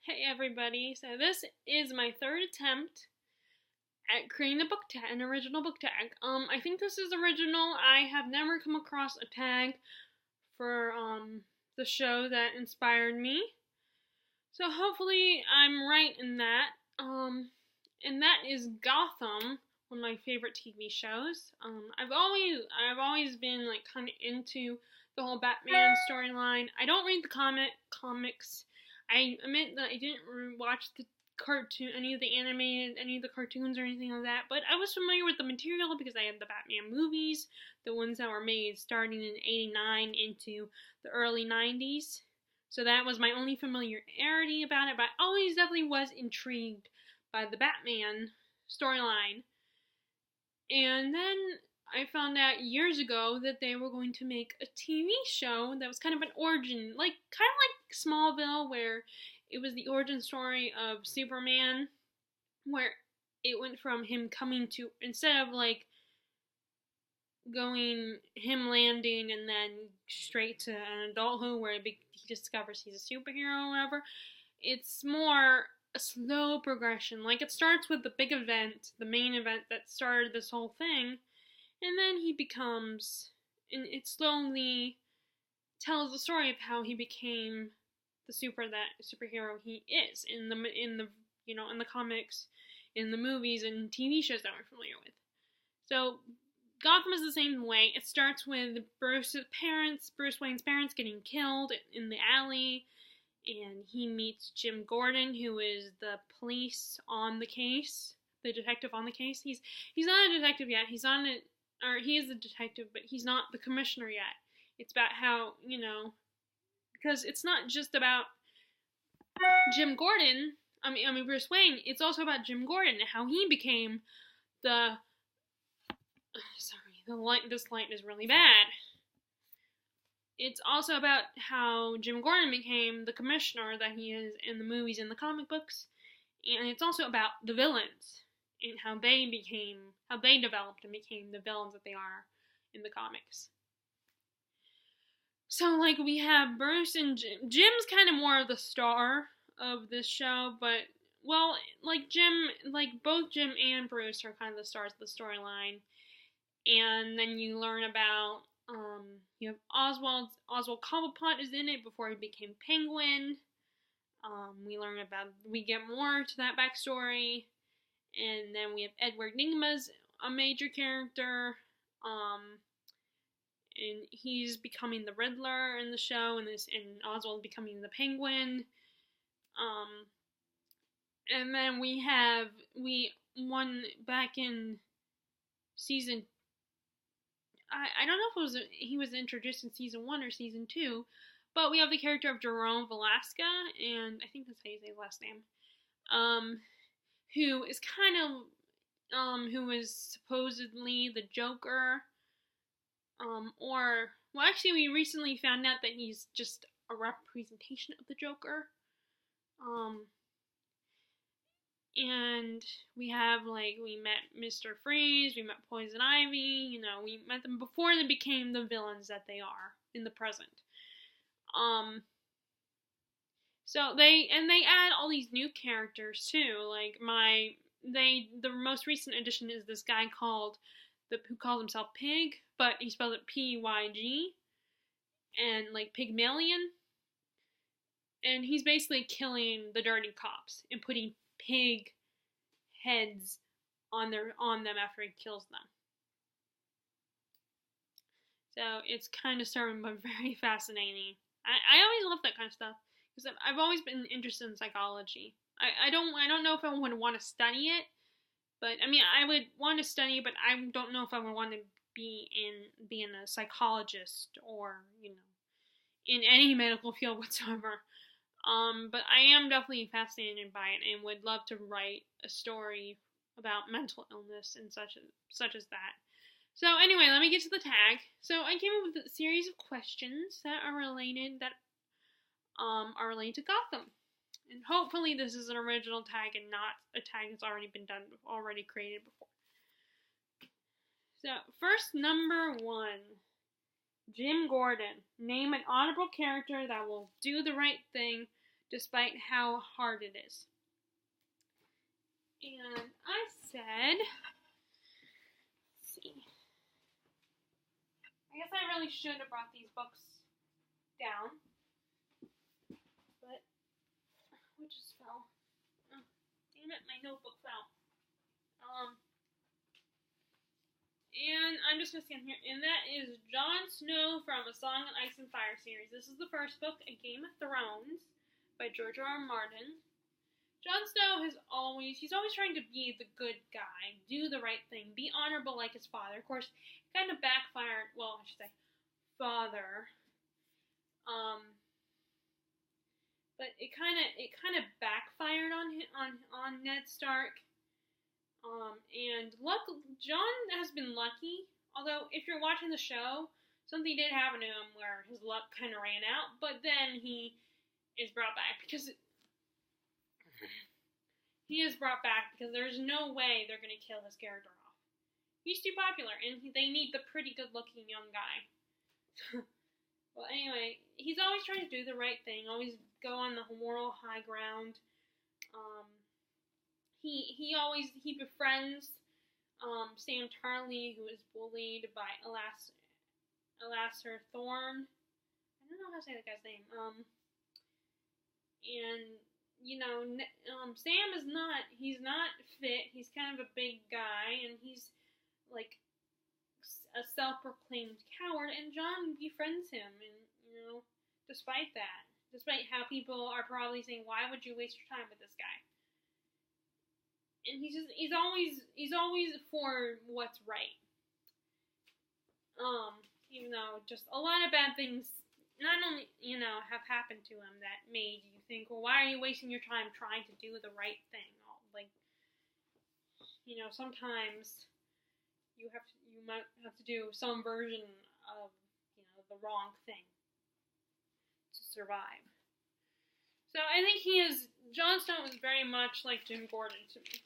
Hey everybody, so this is my third attempt at creating a book tag, an original book tag. I think this is original. I have never come across a tag for the show that inspired me. So hopefully I'm right in that. And that is Gotham, one of my favorite TV shows. I've always been like kind of into the whole Batman storyline. I don't read the comics. I admit that I didn't watch the any of the cartoons or anything like that, but I was familiar with the material because I had the Batman movies, the ones that were made starting in '89 into the early '90s. So that was my only familiarity about it, but I always definitely was intrigued by the Batman storyline. And then I found out years ago that they were going to make a TV show that was kind of an origin, kind of like Smallville, where it was the origin story of Superman, where it went from him coming to, instead of him landing and then straight to an adulthood where he discovers he's a superhero or whatever, it's more a slow progression. Like, it starts with the big event, the main event that started this whole thing, and then and it slowly tells the story of how he became the superhero he is in the comics, in the movies and TV shows that we're familiar with. So Gotham is the same way. It starts with Bruce Wayne's parents getting killed in the alley, and he meets Jim Gordon, who is the police on the case, the detective on the case. He's not a detective yet. He is a detective, but he's not the commissioner yet. It's about how, because it's not just about Jim Gordon, Bruce Wayne, it's also about Jim Gordon and how he became this light is really bad. It's also about how Jim Gordon became the commissioner that he is in the movies and the comic books, and it's also about the villains and how they developed and became the villains that they are in the comics. So, we have Bruce and Jim. Jim's kind of more of the star of this show, but, both Jim and Bruce are kind of the stars of the storyline. And then you learn about, you have Oswald Cobblepot is in it before he became Penguin. We get more to that backstory. And then we have Edward Nygma's a major character. And he's becoming the Riddler in the show, and Oswald becoming the Penguin. And then we won back in season. I don't know if he was introduced in season 1 or season 2, but we have the character of Jerome Valeska, and I think that's how you say his last name. Who is who is supposedly the Joker. We recently found out that he's just a representation of the Joker. And we met Mr. Freeze, we met Poison Ivy, we met them before they became the villains that they are in the present. So they add all these new characters too. The most recent addition is this guy who calls himself Pig, but he spells it Pyg, and Pygmalion. And he's basically killing the dirty cops and putting pig heads on them after he kills them. So it's kind of starting, but very fascinating. I always love that kind of stuff because I've always been interested in psychology. I don't know if I would want to study it, but I would want to study it, but I don't know if I would want to being a psychologist or in any medical field whatsoever. But I am definitely fascinated by it and would love to write a story about mental illness and such as that. So anyway, let me get to the tag. So I came up with a series of questions that are related to Gotham. And hopefully this is an original tag and not a tag that's already created before. So first, number 1. Jim Gordon. Name an honorable character that will do the right thing despite how hard it is. And I said, let's see, I guess I really should have brought these books down, but what just fell? Oh, damn it, my notebook fell. And I'm just going to stand here, and that is Jon Snow from A Song of Ice and Fire series. This is the first book, A Game of Thrones, by George R. R. Martin. Jon Snow he's always trying to be the good guy, do the right thing, be honorable like his father. Of course, it kind of backfired, well, I should say, father. But it kind of backfired on Ned Stark. And Jon has been lucky, although if you're watching the show, something did happen to him where his luck kind of ran out, but then he is brought back because there's no way they're going to kill his character off. He's too popular, and they need the pretty good-looking young guy. Well, anyway, he's always trying to do the right thing, always go on the moral high ground. He befriends Sam Tarly, who is bullied by Elaster Thorne. I don't know how to say that guy's name. And Sam he's not fit. He's kind of a big guy, and he's like a self-proclaimed coward. And Jon befriends him, and despite how people are probably saying, "Why would you waste your time with this guy?" And he's always for what's right. Even though just a lot of bad things not only, have happened to him that made you think, well, why are you wasting your time trying to do the right thing? Like, sometimes you might have to do some version of, the wrong thing to survive. So I think Jon Snow is very much like Jim Gordon to me.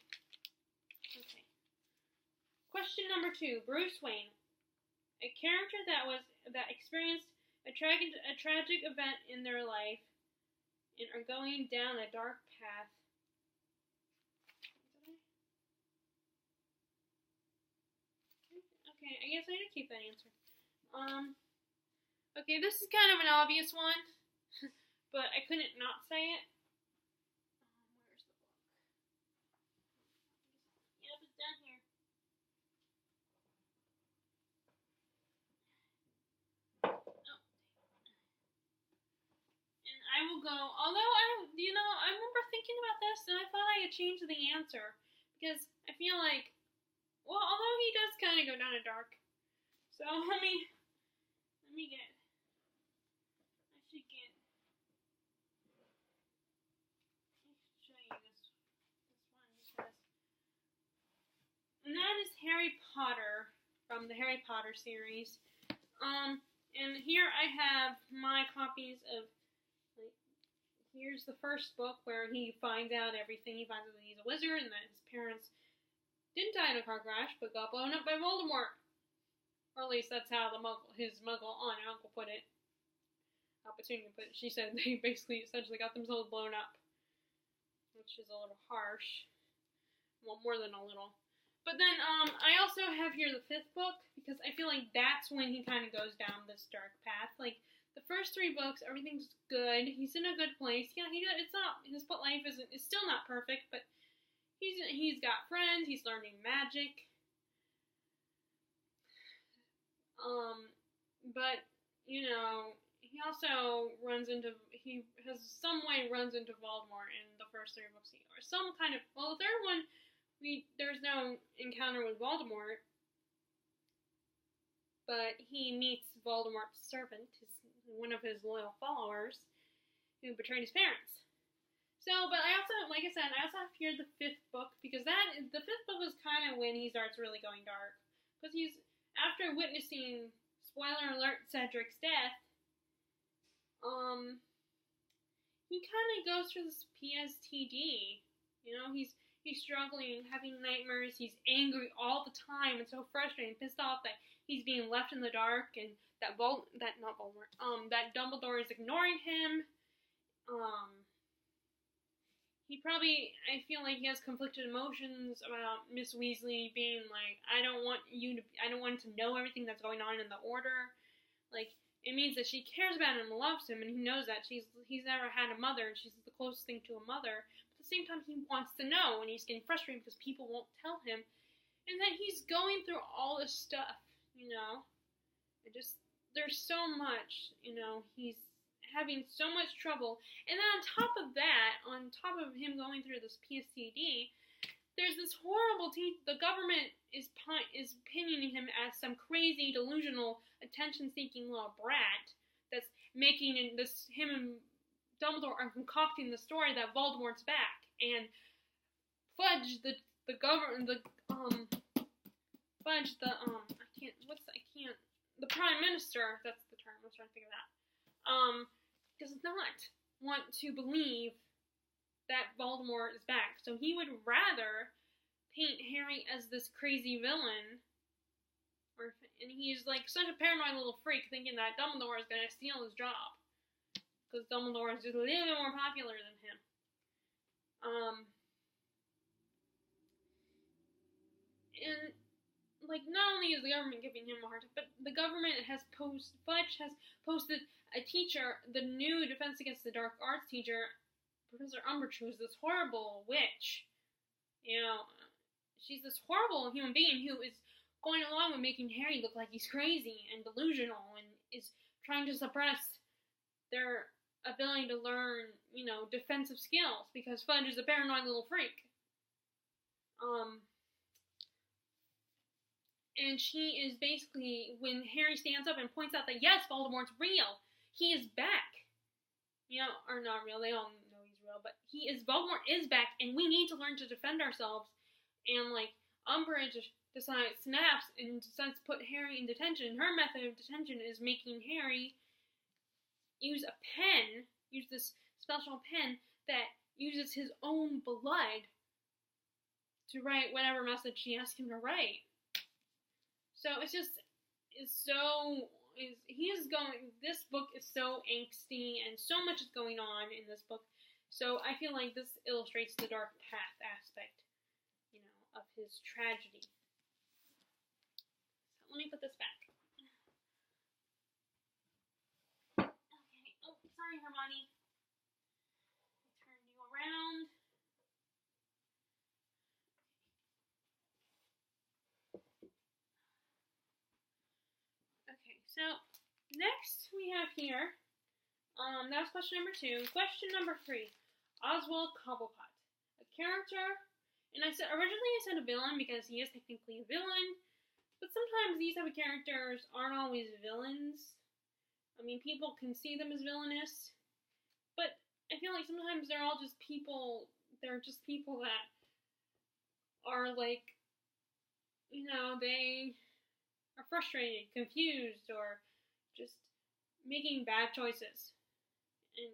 Okay. Question number 2, Bruce Wayne. A character that experienced a tragic event in their life and are going down a dark path. Okay, I guess I gotta keep that answer. Okay, this is kind of an obvious one, but I couldn't not say it. Where's the book? Yep, it's down here. I will go, although I remember thinking about this and I thought I had changed the answer because I feel like, well, although he does kind of go down a dark, so let me get, I should show you this one because, and that is Harry Potter from the Harry Potter series, and here I have my copies of. Here's the first book where he finds out everything. He finds out that he's a wizard and that his parents didn't die in a car crash, but got blown up by Voldemort. Or at least that's how his Muggle aunt and uncle put it. How Petunia put it. She said they essentially got themselves blown up. Which is a little harsh. Well, more than a little. But then, I also have here the 5th book, because I feel like that's when he kind of goes down this dark path. Like, the first 3 books, everything's good. He's in a good place. Yeah, his life is still not perfect, but he's got friends. He's learning magic. But he also runs into Voldemort in the first 3 books, or some kind of. Well, the third one, there's no encounter with Voldemort, but he meets Voldemort's servant, one of his loyal followers, who betrayed his parents. So, but I also, like I said, I also have here the 5th book, because the 5th book is kind of when he starts really going dark. Because after witnessing, spoiler alert, Cedric's death, he kind of goes through this PSTD. He's struggling, having nightmares, he's angry all the time, and so frustrated and pissed off that he's being left in the dark, and that Dumbledore is ignoring him, I feel like he has conflicted emotions about Miss Weasley being like, I don't want to know everything that's going on in the Order. Like, it means that she cares about him and loves him, and he knows that he's never had a mother, and she's the closest thing to a mother. But at the same time, he wants to know, and he's getting frustrated because people won't tell him, and that he's going through all this stuff, there's so much, he's having so much trouble. And then on top of him going through this PSTD, there's this horrible the government is pinning him as some crazy, delusional, attention-seeking little brat that's making him and Dumbledore are concocting the story that Voldemort's back, and Fudge the Prime Minister, that's the term I was trying to figure out, does not want to believe that Voldemort is back. So he would rather paint Harry as this crazy villain, and he's like such a paranoid little freak thinking that Dumbledore is going to steal his job. Because Dumbledore is just a little bit more popular than him. And not only is the government giving him a hard time, but the government Fudge has posted a teacher, the new Defense Against the Dark Arts teacher, Professor Umbridge, who is this horrible witch. She's this horrible human being who is going along with making Harry look like he's crazy and delusional, and is trying to suppress their ability to learn, defensive skills, because Fudge is a paranoid little freak. And she is basically, when Harry stands up and points out that, yes, Voldemort's real, he is back. Or not real, they all know he's real, but Voldemort is back, and we need to learn to defend ourselves. And, Umbridge snaps and decides to put Harry in detention. Her method of detention is making Harry use this special pen that uses his own blood to write whatever message she asks him to write. So this book is so angsty, and so much is going on in this book. So I feel like this illustrates the dark path aspect, of his tragedy. So let me put this back. Okay. Oh, sorry, Hermione. I'll turn you around. So, next we have here, that was question number 2. Question number 3, Oswald Cobblepot, a character, and originally I said a villain because he is technically a villain, but sometimes these type of characters aren't always villains. I mean, people can see them as villainous, but I feel like sometimes they're just people that are they are frustrated, confused, or just making bad choices, and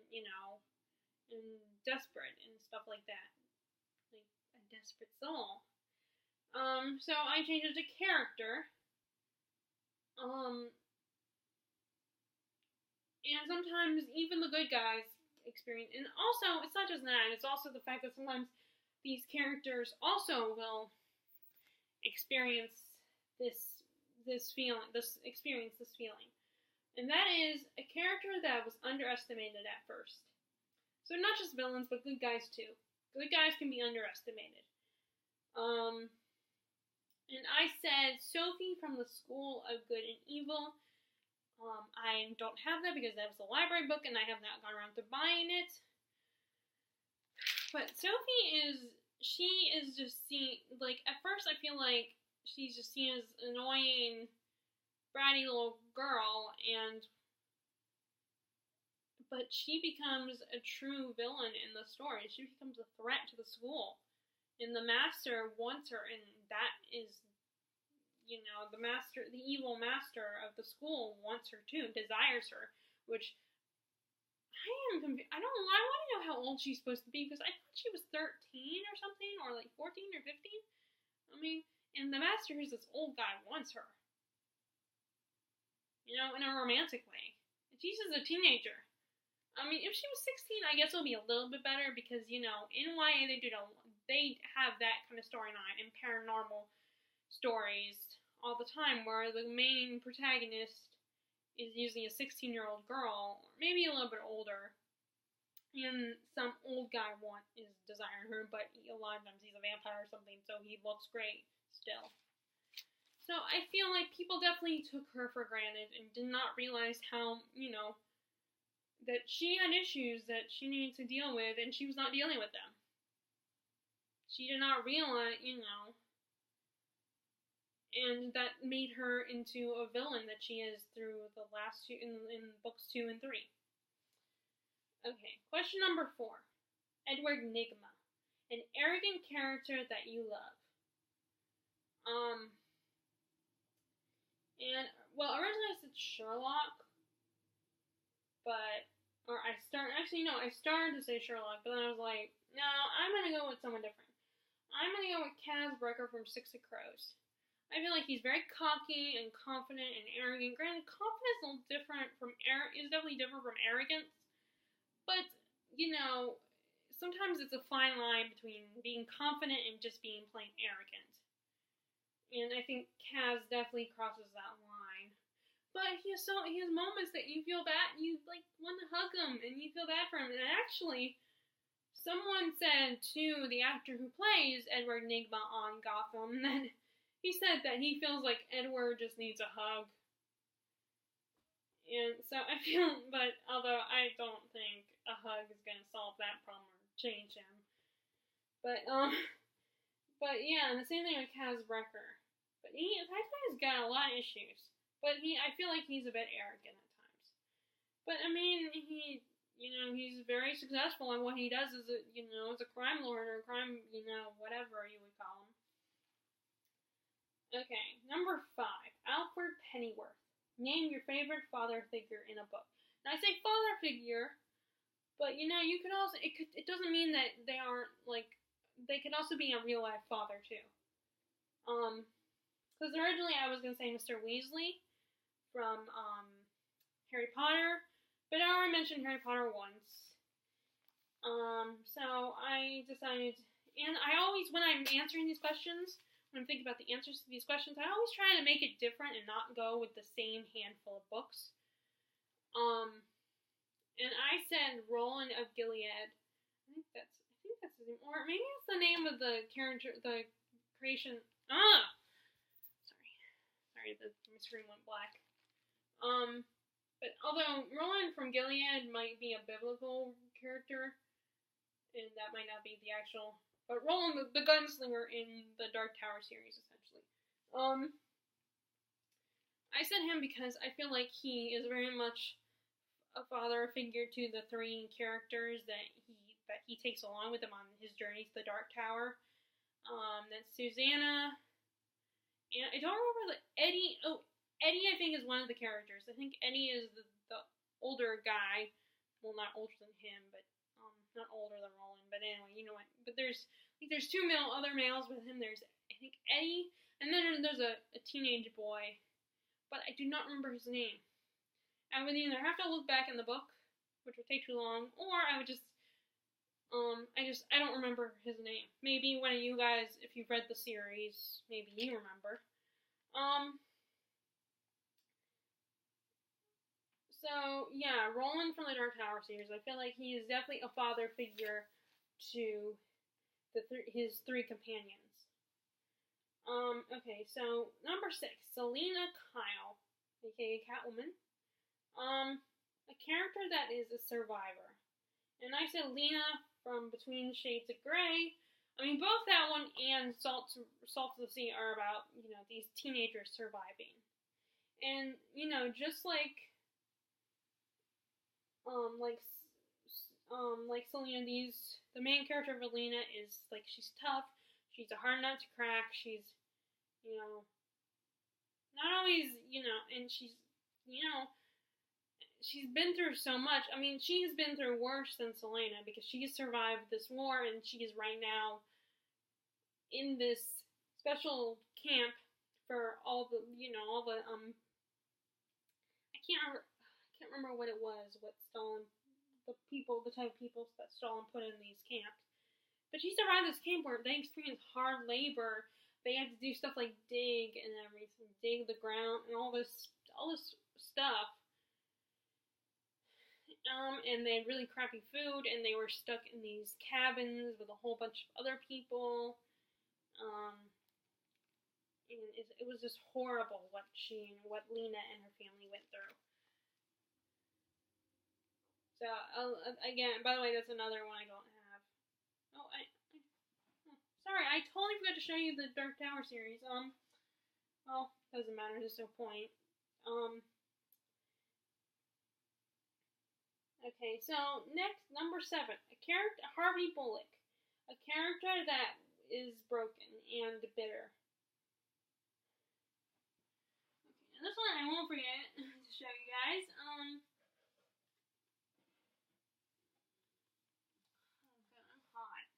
desperate and stuff like that, like a desperate soul. So I changed it to character. And sometimes even the good guys experience, and also it's not just that; it's also the fact that sometimes these characters also will experience this feeling, and that is a character that was underestimated at first. So not just villains, but good guys too. Good guys can be underestimated. And I said Sophie from the School of Good and Evil. I don't have that because that was a library book, and I have not gone around to buying it. But Sophie is just seen, at first I feel like she's just seen as an annoying, bratty little girl, but she becomes a true villain in the story. She becomes a threat to the school, and the master wants her, and that is, the evil master of the school wants her too, desires her, which I am confused. I want to know how old she's supposed to be, because I thought she was 13 or something, or 14 or 15. I mean, and the master, who's this old guy, wants her. In a romantic way. And she's just a teenager. I mean, if she was 16, I guess it would be a little bit better because, in YA they have that kind of storyline in paranormal stories all the time where the main protagonist is usually a 16-year-old girl, or maybe a little bit older, and some old guy is desiring her, but a lot of times he's a vampire or something, so he looks great still. So I feel like people definitely took her for granted and did not realize how, that she had issues that she needed to deal with, and she was not dealing with them. She did not realize, and that made her into a villain that she is through the last two, in books 2 and 3. Okay, question number 4. Edward Nygma, an arrogant character that you love. Originally I said Sherlock, I started to say Sherlock, but then I was like, no, I'm gonna go with someone different. I'm gonna go with Kaz Brekker from Six of Crows. I feel like he's very cocky and confident and arrogant. Granted, confidence is definitely different from arrogance, but, sometimes it's a fine line between being confident and just being plain arrogant. And I think Kaz definitely crosses that line. But he has moments that you feel bad, you want to hug him, and you feel bad for him. And actually, someone said to the actor who plays Edward Nygma on Gotham that he said that he feels like Edward just needs a hug. And so I feel, but although I don't think a hug is gonna solve that problem or change him. But yeah, and the same thing with Kaz Brekker. But that guy's got a lot of issues. But I feel like he's a bit arrogant at times. But I mean, he's very successful, and what he does is, as a crime lord or crime, whatever you would call him. Okay, number 5, Alfred Pennyworth. Name your favorite father figure in a book. Now I say father figure, but you could also, it doesn't mean that they aren't, they could also be a real life father too. Because originally I was going to say Mr. Weasley from Harry Potter, but I already mentioned Harry Potter once. So I decided, and I always, when I'm answering these questions, when I'm thinking about the answers to these questions, I always try to make it different and not go with the same handful of books. And I said Roland of Gilead. I think that's his name, or maybe it's the name of the character, the creation. Sorry, my screen went black. But although Roland from Gilead might be a biblical character, and that might not be the actual, but Roland the gunslinger in the Dark Tower series, essentially. I said him because I feel like he is very much a father figure to the 3 characters that he takes along with him on his journey to the Dark Tower. That's Susanna, and I don't remember Eddie. Oh, Eddie, I think, is one of the characters. I think Eddie is the older guy. Well, not older than him, but not older than Roland. But anyway, you know what? But there's 2 other males with him. There's, I think, Eddie, and then there's a teenage boy, but I do not remember his name. I would either have to look back in the book, which would take too long, or I would just I don't remember his name. Maybe one of you guys, if you've read the series, maybe you remember. So, yeah, Roland from the Dark Tower series, I feel like he is definitely a father figure to his 3 companions. Okay, so, number 6, Selina Kyle, aka Catwoman. A character that is a survivor. And I said Lena from Between the Shades of Grey. I mean, both that one and Salt of the Sea are about, these teenagers surviving. And, just like Selena, the main character of Alina is, she's tough, she's a hard nut to crack, she's, not always, and she's been through so much. I mean, she has been through worse than Selena because she survived this war, and she is right now in this special camp for all the I can't remember what it was, what Stalin the type of people that Stalin put in these camps. But she survived this camp where they experienced hard labor. They had to do stuff like dig and everything, dig the ground and all this stuff. And they had really crappy food, and they were stuck in these cabins with a whole bunch of other people. And it was just horrible what Lena and her family went through. So again, by the way, that's another one I don't have. Oh, sorry, I totally forgot to show you the Dark Tower series. Well, doesn't matter. There's no point. Okay, so next, number 7, a character, Harvey Bullock, a character that is broken and bitter. Okay, and this one I won't forget to show you guys. I'm hot.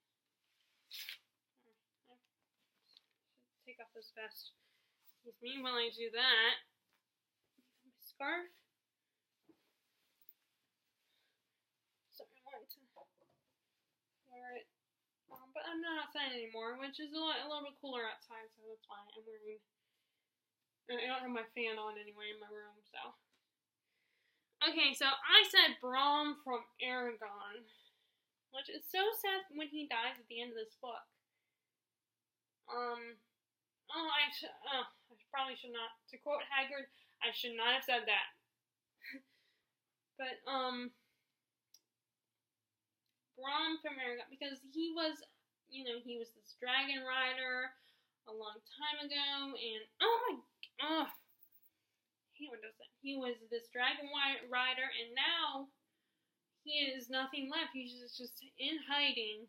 I should take off this vest. Meanwhile, I do that. My scarf. Wear it, but I'm not outside anymore, which is a little bit cooler outside, so that's why I'm wearing. I don't have my fan on anyway in my room, so. Okay, so I said Brom from Aragon, which is so sad when he dies at the end of this book. I probably should not. To quote Haggard, I should not have said that. But Brom from Aragon, because he was this dragon rider a long time ago, and I hate when it does that. He was this dragon rider, and now he is nothing left. He's just in hiding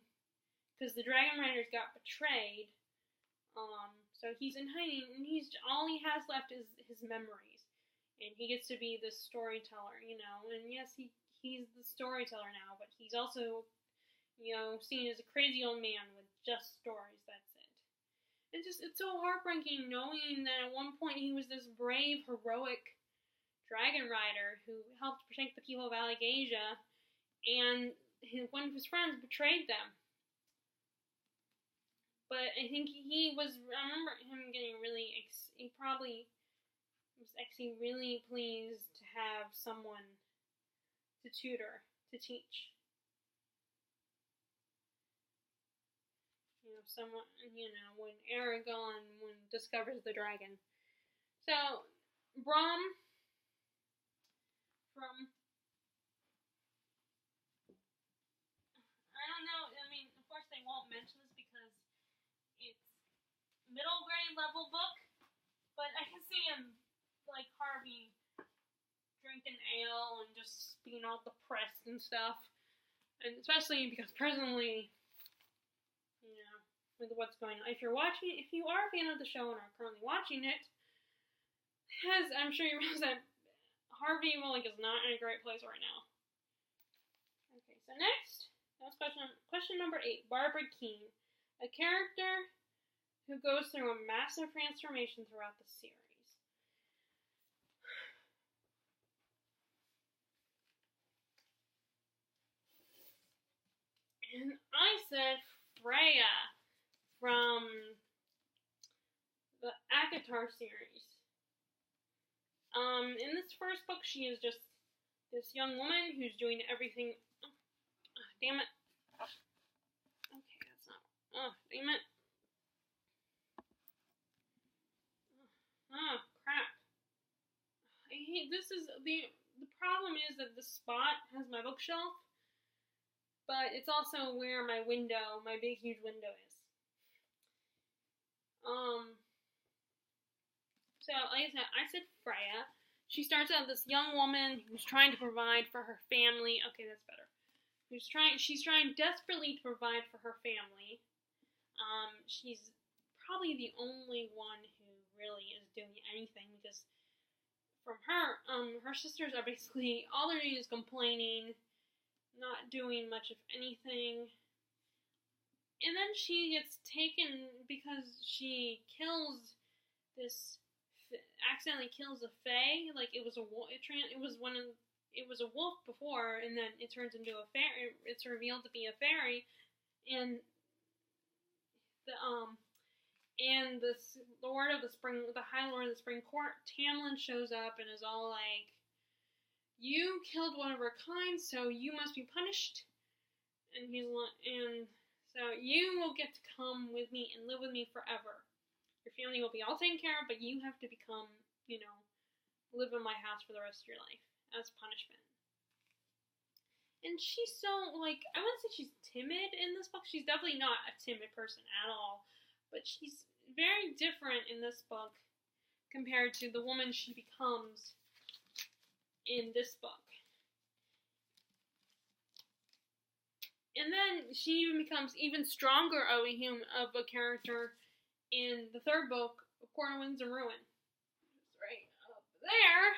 because the dragon riders got betrayed. So he's in hiding, and all he has left is his memories, and he gets to be the storyteller, And yes, he's the storyteller now, but he's also seen as a crazy old man with just stories, that's it. It's so heartbreaking knowing that at one point he was this brave, heroic dragon rider who helped protect the people of Allegasia, and one of his friends betrayed them. But I think I remember him getting he probably was actually really pleased to have someone to tutor, to teach. Someone, when Aragon discovers the dragon. So, Brom from, I don't know, of course they won't mention this because it's middle grade level book, but I can see him, like Harvey, drinking ale and just being all depressed and stuff, and especially because presently, with what's going on. If you are a fan of the show and are currently watching it, as I'm sure you realize that Harvey Bullock is not in a great place right now. Okay, so next, question number 8, Barbara Keane, a character who goes through a massive transformation throughout the series. And I said Freya from the ACOTAR series. In this first book, she is just this young woman who's doing everything. Damn it. Okay, that's not. Damn it. Oh, crap. I hate. This is the problem is that the spot has my bookshelf, but it's also where my big huge window is. So like I said Freya. She starts out this young woman who's trying to provide for her family. Okay, that's better. She's trying desperately to provide for her family. She's probably the only one who really is doing anything because from her, her sisters are basically, all they're doing is complaining, not doing much of anything. And then she gets taken because she accidentally kills a fae. Like it was one of it was a wolf before, and then it turns into a fairy. It's revealed to be a fairy, and the Lord of the Spring, the High Lord of the Spring Court, Tamlin, shows up and is all like, "You killed one of our kind, so you must be punished." And so you will get to come with me and live with me forever. Your family will be all taken care of, but you have to become, live in my house for the rest of your life as punishment. And she's so, I wouldn't say she's timid in this book. She's definitely not a timid person at all. But she's very different in this book compared to the woman she becomes in this book. And then she even becomes even stronger of a character in the third book, A Court of Winds and Ruin. It's right up there.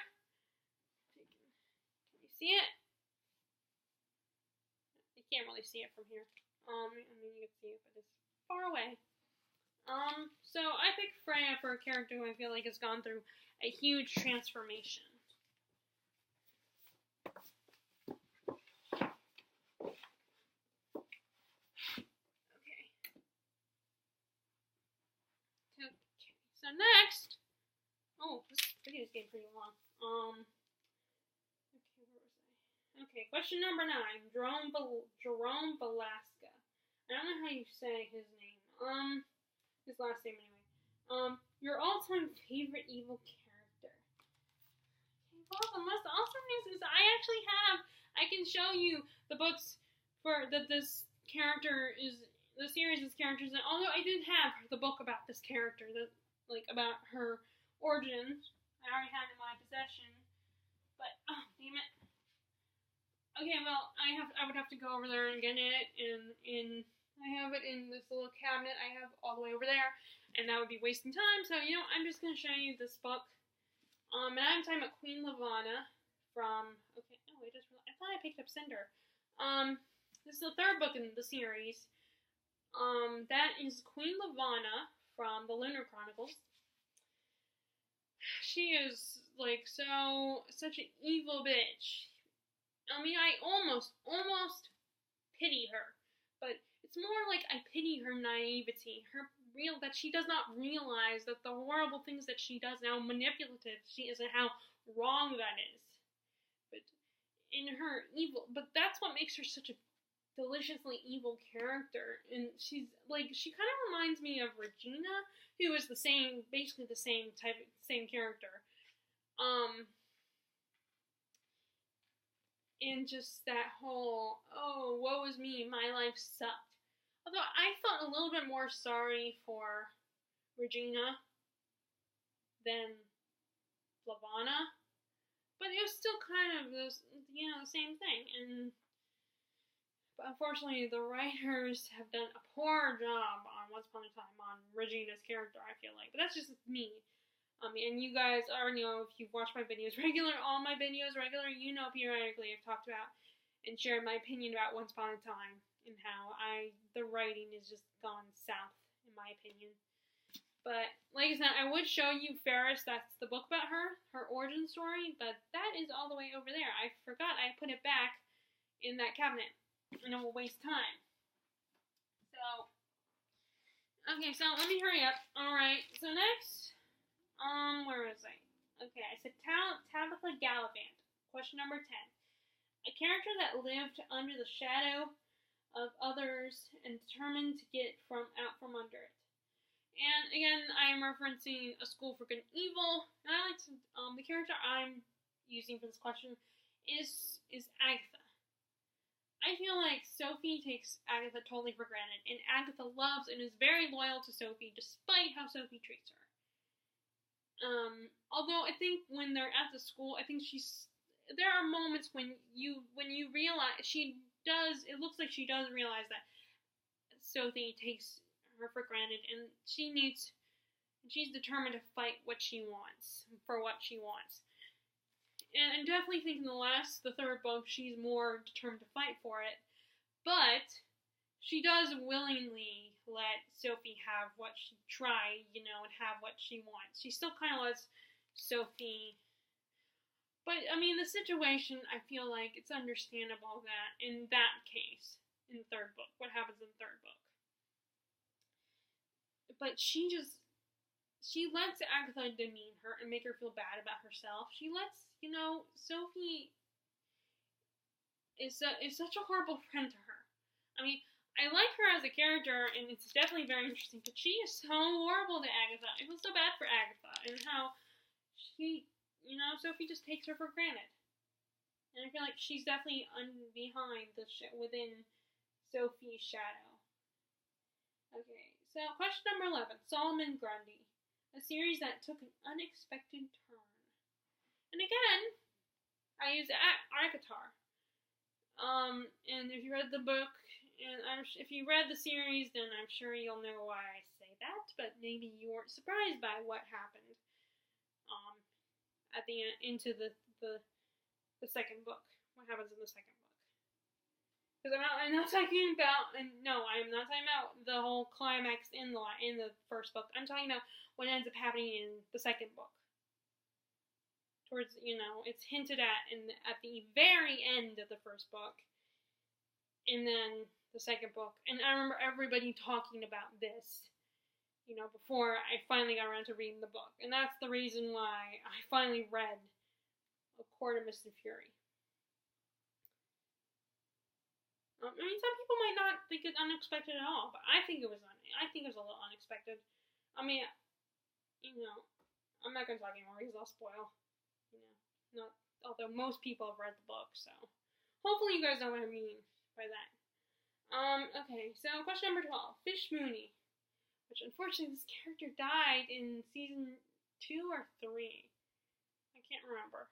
Can you see it? You can't really see it from here. You can see it, but it's far away. So I picked Freya for a character who I feel like has gone through a huge transformation. Okay, so next, this video is getting pretty long. Okay, where was I? Okay, question number 9, Jerome Valeska. I don't know how you say his name. His last name anyway. Your all-time favorite evil character. Okay, well, the most awesome news is I can show you the books that this character is, the series of characters, and although I did have the book about this character, about her origins, I already had it in my possession, but, damn it. Okay, well, I would have to go over there and get it, and I have it in this little cabinet I have all the way over there, and that would be wasting time, so, I'm just going to show you this book. And I'm talking about Queen Lavanna from, I thought I picked up Cinder. This is the third book in the series. That is Queen Lavanna from the Lunar Chronicles. She is, such an evil bitch. I almost pity her, but it's more like I pity her naivety, that she does not realize that the horrible things that she does, and how manipulative she is, and how wrong that is. But in her evil, but that's what makes her such a deliciously evil character, and she kind of reminds me of Regina, who is basically the same character. And just that whole, woe is me, my life sucked. Although I felt a little bit more sorry for Regina than Lavanna, but it was still kind of the same thing. But unfortunately, the writers have done a poor job on Once Upon a Time on Regina's character, I feel like. But that's just me. And you guys already know, if you've watched my videos all my videos regular, periodically I've talked about and shared my opinion about Once Upon a Time and how the writing has just gone south, in my opinion. But, like I said, I would show you Ferris, that's the book about her origin story, but that is all the way over there. I forgot I put it back in that cabinet, and it will waste time. Okay, so let me hurry up. Alright, so next, where was I? Okay, I said Tabitha Galavant, question number 10. A character that lived under the shadow of others and determined to get out from under it. And again, I am referencing A School for Good and Evil. And I like to, the character I'm using for this question is Agatha. I feel like Sophie takes Agatha totally for granted, and Agatha loves and is very loyal to Sophie despite how Sophie treats her. Although I think when they're at the school, I think there are moments when you realize it looks like she does realize that Sophie takes her for granted, and she's determined to fight for what she wants. And I definitely think in the third book, she's more determined to fight for it, but she does willingly let Sophie have what she and have what she wants. She still kind of lets Sophie, But, I mean, the situation, I feel like it's understandable that in that case, in the third book, what happens in the third book. But she lets Agatha demean her and make her feel bad about herself. She lets, Sophie is such a horrible friend to her. I mean, I like her as a character, and it's definitely very interesting, but she is so horrible to Agatha. I feel so bad for Agatha, and how she, Sophie just takes her for granted. And I feel like she's definitely behind within Sophie's shadow. Okay, so question number 11, Solomon Grundy, a series that took an unexpected turn. And again, I use Akatar. And if you read the book, and if you read the series, then I'm sure you'll know why I say that, but maybe you weren't surprised by what happened at the end, into the second book. What happens in the second book? Because I'm not talking about, I'm not talking about the whole climax in the first book. I'm talking about what ends up happening in the second book. Towards, it's hinted at at the very end of the first book, and then the second book. And I remember everybody talking about this, before I finally got around to reading the book. And that's the reason why I finally read A Court of Mist and Fury. I mean, some people might not think it unexpected at all, but I think it was a little unexpected. I mean, I'm not going to talk anymore because I'll spoil. Not although most people have read the book, so hopefully you guys know what I mean by that. Okay, so question number 12, Fish Mooney, which unfortunately this character died in season 2 or 3. I can't remember.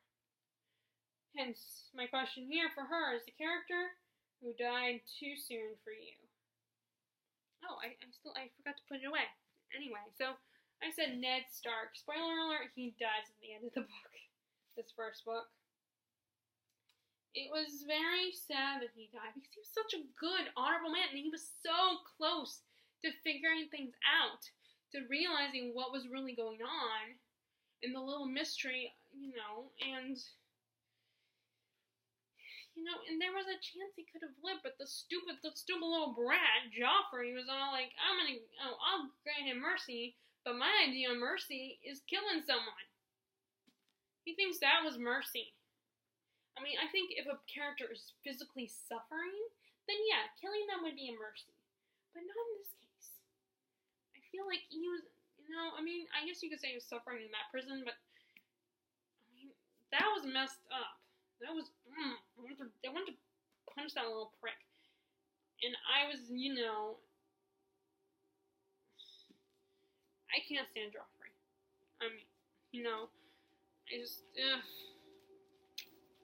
Hence, my question here for her is the character who died too soon for you. Oh, I forgot to put it away. Anyway, so I said Ned Stark. Spoiler alert, he dies at the end of the book. This first book. It was very sad that he died because he was such a good, honorable man, and he was so close to figuring things out, to realizing what was really going on, and the little mystery, and there was a chance he could have lived, but the stupid little brat, Joffrey, was all like, I'll grant him mercy, but my idea of mercy is killing someone. He thinks that was mercy. I mean, I think if a character is physically suffering, then yeah, killing them would be a mercy. But not in this case. I feel like he was, I guess you could say he was suffering in that prison, but, that was messed up. That was, I wanted to punch that little prick. And I was, I can't stand Joffrey. I mean, I just,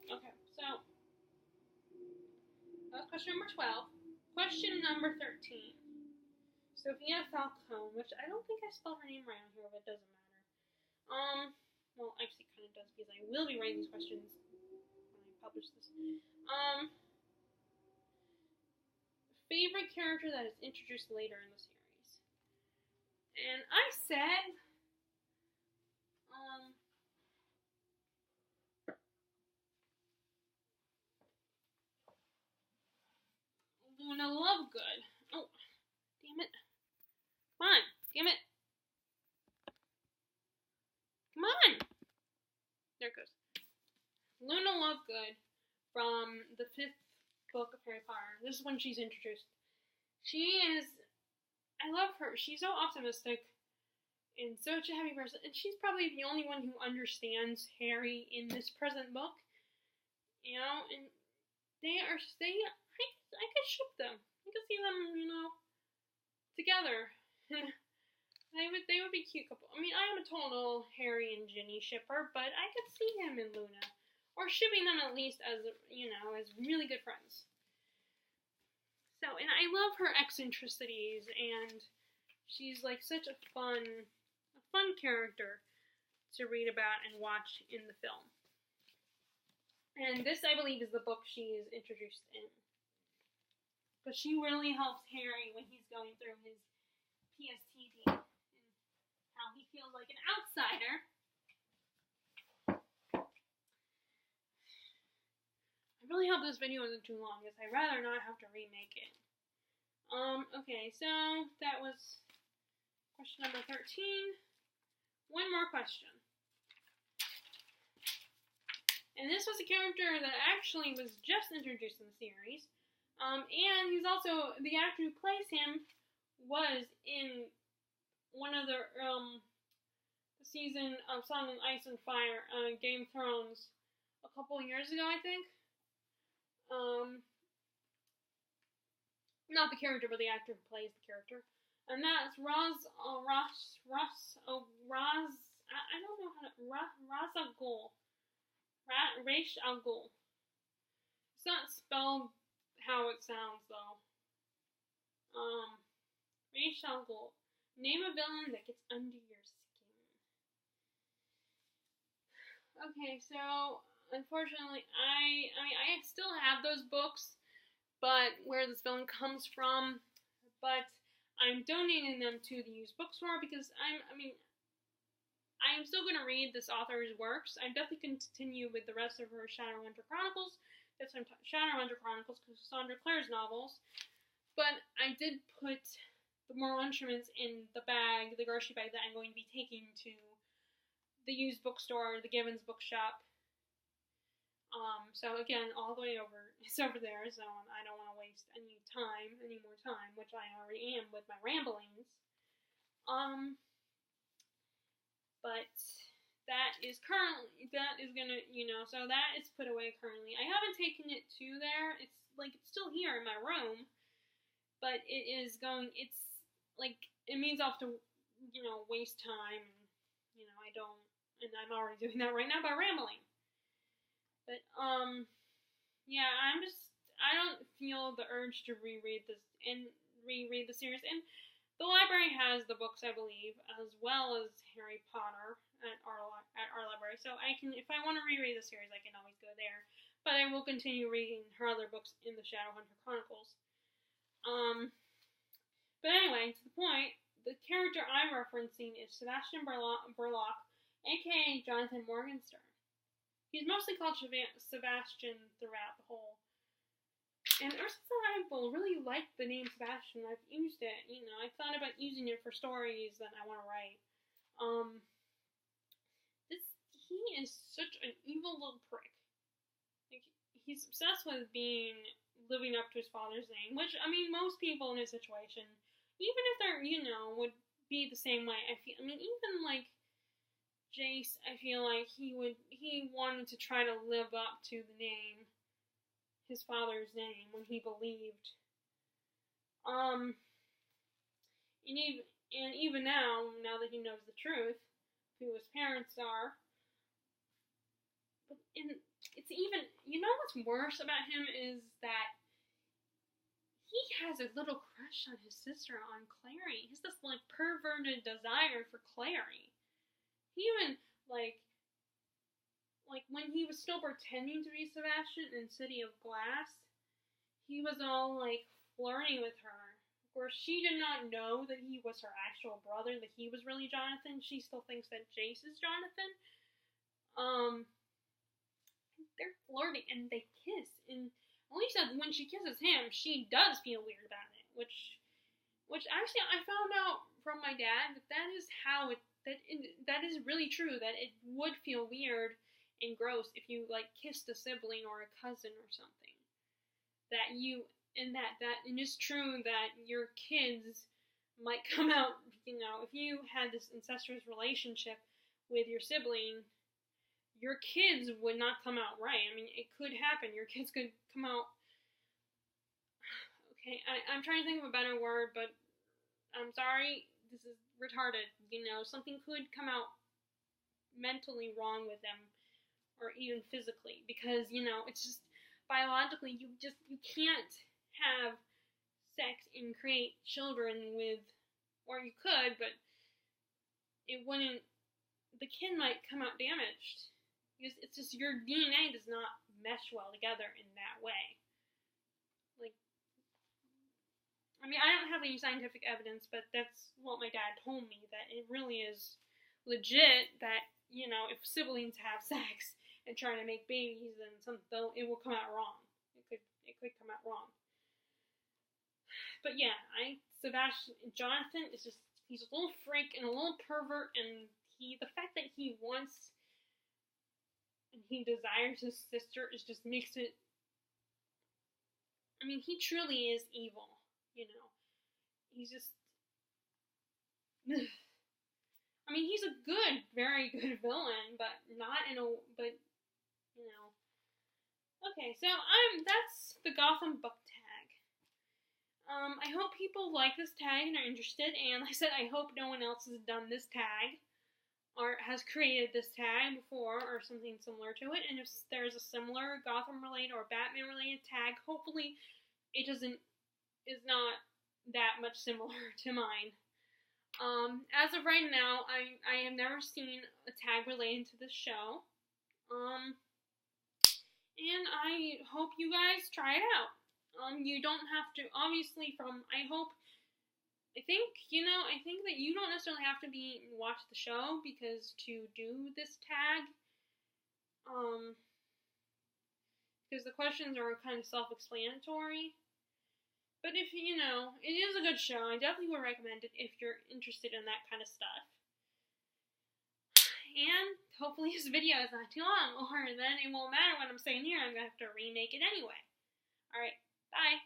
Okay, so, that was question number 12. Question number 13. Sofia Falcone, which I don't think I spelled her name right on here, but it doesn't matter. Well, actually, it kind of does, because I will be writing these questions when I publish this. Favorite character that is introduced later in the series. And I said, Luna Lovegood. Oh, damn it. Come on, damn it. Come on. There it goes. Luna Lovegood from the 5th book of Harry Potter. This is when she's introduced. I love her. She's so optimistic and such a happy person. And she's probably the only one who understands Harry in this present book. And I could ship them. I could see them, together. They would be a cute couple. I mean, I am a total Harry and Ginny shipper, but I could see him and Luna. Or shipping them at least as, as really good friends. So, and I love her eccentricities, and she's like such a fun character to read about and watch in the film. And this, I believe, is the book she is introduced in. But she really helps Harry when he's going through his PSTD and how he feels like an outsider. really hope this video isn't too long, because I'd rather not have to remake it. Okay, so that was question number 13. One more question. And this was a character that actually was just introduced in the series. And he's also, the actor who plays him was in one of the season of Song of Ice and Fire, Game of Thrones, a couple years ago, I think. Not the character, but the actor who plays the character. And that's Ra's al Ghul. Ra's al Ghul. It's not spelled how it sounds, though. Ra's al Ghul. Name a villain that gets under your skin. Okay, so unfortunately, I still have those books, but where this villain comes from, but I'm donating them to the used bookstore because I'm still going to read this author's works. I'm definitely going to continue with the rest of her Shadowhunter Chronicles. That's Shadowhunter Chronicles, Cassandra Clare's novels. But I did put the moral instruments in the bag, the grocery bag that I'm going to be taking to the used bookstore, the Gibbons bookshop. So again, all the way over, it's over there, so I don't want to waste any more time, which I already am with my ramblings. But that is put away currently. I haven't taken it to there. It's still here in my room, but it means I'll have to, waste time, and, I'm already doing that right now by rambling. But, yeah, I don't feel the urge to reread the series, and the library has the books, I believe, as well as Harry Potter at our library, so if I want to reread the series, I can always go there, but I will continue reading her other books in the Shadowhunter Chronicles. But anyway, to the point, the character I'm referencing is Sebastian Burlock, aka Jonathan Morgenstern. He's mostly called Sebastian throughout the whole. And ever since I've really liked the name Sebastian, I've used it. I thought about using it for stories that I want to write. He is such an evil little prick. He's obsessed with living up to his father's name, which, most people in his situation, even if they're, would be the same way. Even Jace, I feel like he wanted to try to live up to the name, his father's name, when he believed. And even now that he knows the truth, who his parents are, but it's even, what's worse about him is that he has a little crush on his sister, on Clary. He has this, perverted desire for Clary. He even, when he was still pretending to be Sebastian in City of Glass, he was all, flirting with her. Of course, she did not know that he was her actual brother, that he was really Jonathan. She still thinks that Jace is Jonathan. They're flirting, and they kiss, and at least when she kisses him, she does feel weird about it, which actually I found out from my dad that is is really true, that it would feel weird and gross if you kissed a sibling or a cousin or something. And it's true that your kids might come out, if you had this incestuous relationship with your sibling, your kids would not come out right. It could happen. Your kids could come out. Okay, I'm trying to think of a better word, but I'm sorry, this is retarded. Something could come out mentally wrong with them, or even physically, because, it's just, biologically, you can't have sex and create children with, or you could, but it wouldn't, the kid might come out damaged, because it's just, your DNA does not mesh well together in that way. I don't have any scientific evidence, but that's what my dad told me, that it really is legit that, if siblings have sex and try to make babies, then it will come out wrong. it could come out wrong. But yeah, Jonathan is just, he's a little freak and a little pervert, and the fact that he wants and he desires his sister makes it, I mean, he truly is evil, you know. He's just, I mean, he's a very good villain, but but, you know. Okay, so that's the Gotham book tag. I hope people like this tag and are interested, and like I said, I hope no one else has done this tag, or has created this tag before, or something similar to it, and if there's a similar Gotham-related or Batman-related tag, hopefully it is not that much similar to mine. As of right now, I have never seen a tag related to this show, and I hope you guys try it out. You don't have to, obviously, I think that you don't necessarily have to watch the show because to do this tag, because the questions are kind of self-explanatory. But if, it is a good show, I definitely would recommend it if you're interested in that kind of stuff. And hopefully this video is not too long, or then it won't matter what I'm saying here, I'm going to have to remake it anyway. Alright, bye!